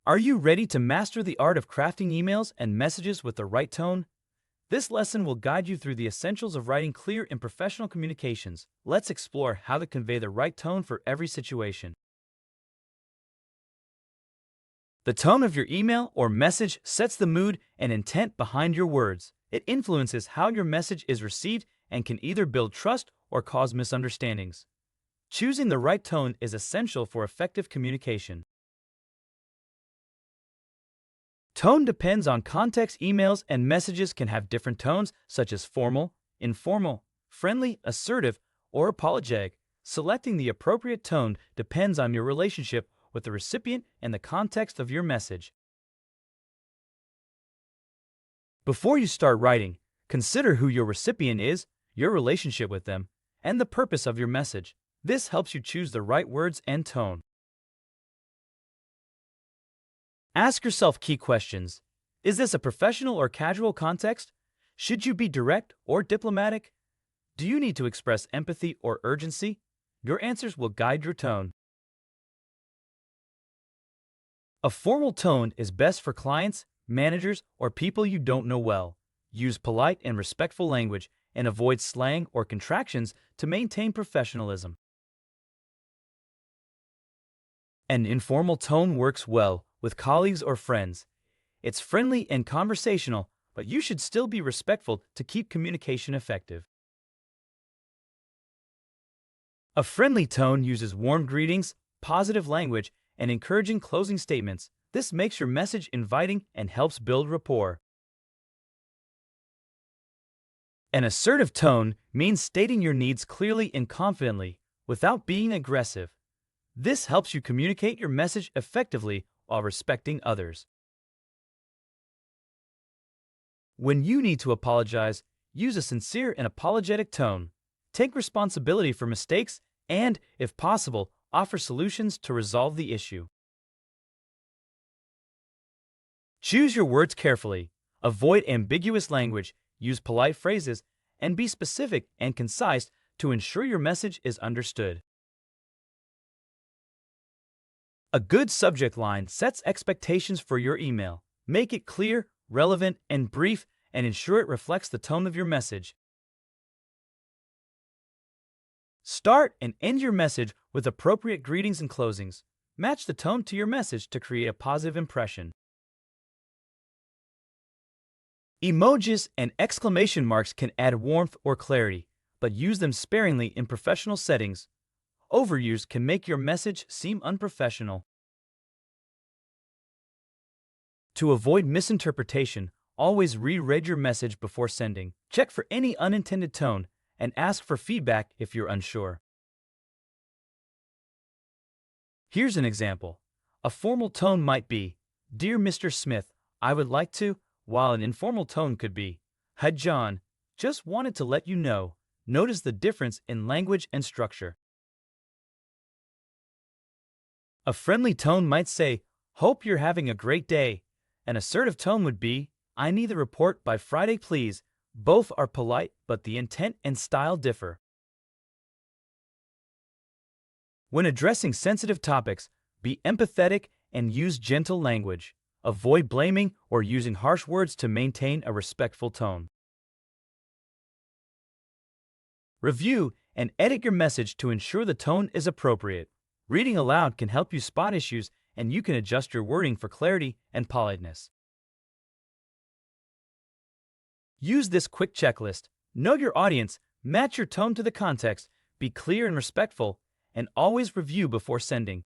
Are you ready to master the art of crafting emails and messages with the right tone? This lesson will guide you through the essentials of writing clear and professional communications. Let's explore how to convey the right tone for every situation. The tone of your email or message sets the mood and intent behind your words. It influences how your message is received and can either build trust or cause misunderstandings. Choosing the right tone is essential for effective communication. Tone depends on context. Emails and messages can have different tones, such as formal, informal, friendly, assertive, or apologetic. Selecting the appropriate tone depends on your relationship with the recipient and the context of your message. Before you start writing, consider who your recipient is, your relationship with them, and the purpose of your message. This helps you choose the right words and tone. Ask yourself key questions. Is this a professional or casual context? Should you be direct or diplomatic? Do you need to express empathy or urgency? Your answers will guide your tone. A formal tone is best for clients, managers, or people you don't know well. Use polite and respectful language and avoid slang or contractions to maintain professionalism. An informal tone works well with colleagues or friends. It's friendly and conversational, but you should still be respectful to keep communication effective. A friendly tone uses warm greetings, positive language, and encouraging closing statements. This makes your message inviting and helps build rapport. An assertive tone means stating your needs clearly and confidently without being aggressive. This helps you communicate your message effectively while respecting others. When you need to apologize, use a sincere and apologetic tone. Take responsibility for mistakes and, if possible, offer solutions to resolve the issue. Choose your words carefully. Avoid ambiguous language, use polite phrases, and be specific and concise to ensure your message is understood. A good subject line sets expectations for your email. Make it clear, relevant, and brief, and ensure it reflects the tone of your message. Start and end your message with appropriate greetings and closings. Match the tone to your message to create a positive impression. Emojis and exclamation marks can add warmth or clarity, but use them sparingly in professional settings. Overuse can make your message seem unprofessional. To avoid misinterpretation, always reread your message before sending. Check for any unintended tone and ask for feedback if you're unsure. Here's an example. A formal tone might be, "Dear Mr. Smith, I would like to," while an informal tone could be, "Hi John, just wanted to let you know." Notice the difference in language and structure. A friendly tone might say, "Hope you're having a great day." An assertive tone would be, "I need the report by Friday, please." Both are polite, but the intent and style differ. When addressing sensitive topics, be empathetic and use gentle language. Avoid blaming or using harsh words to maintain a respectful tone. Review and edit your message to ensure the tone is appropriate. Reading aloud can help you spot issues, and you can adjust your wording for clarity and politeness. Use this quick checklist. Know your audience, match your tone to the context, be clear and respectful, and always review before sending.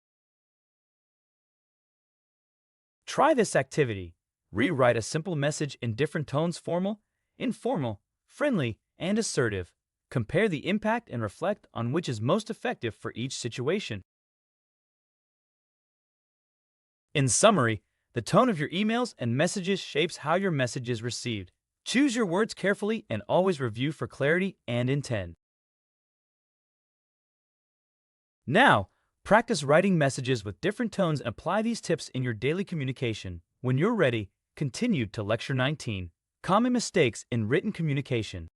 Try this activity. Rewrite a simple message in different tones: formal, informal, friendly, and assertive. Compare the impact and reflect on which is most effective for each situation. In summary, the tone of your emails and messages shapes how your message is received. Choose your words carefully and always review for clarity and intent. Now, practice writing messages with different tones and apply these tips in your daily communication. When you're ready, continue to Lecture 19. Common mistakes in written communication.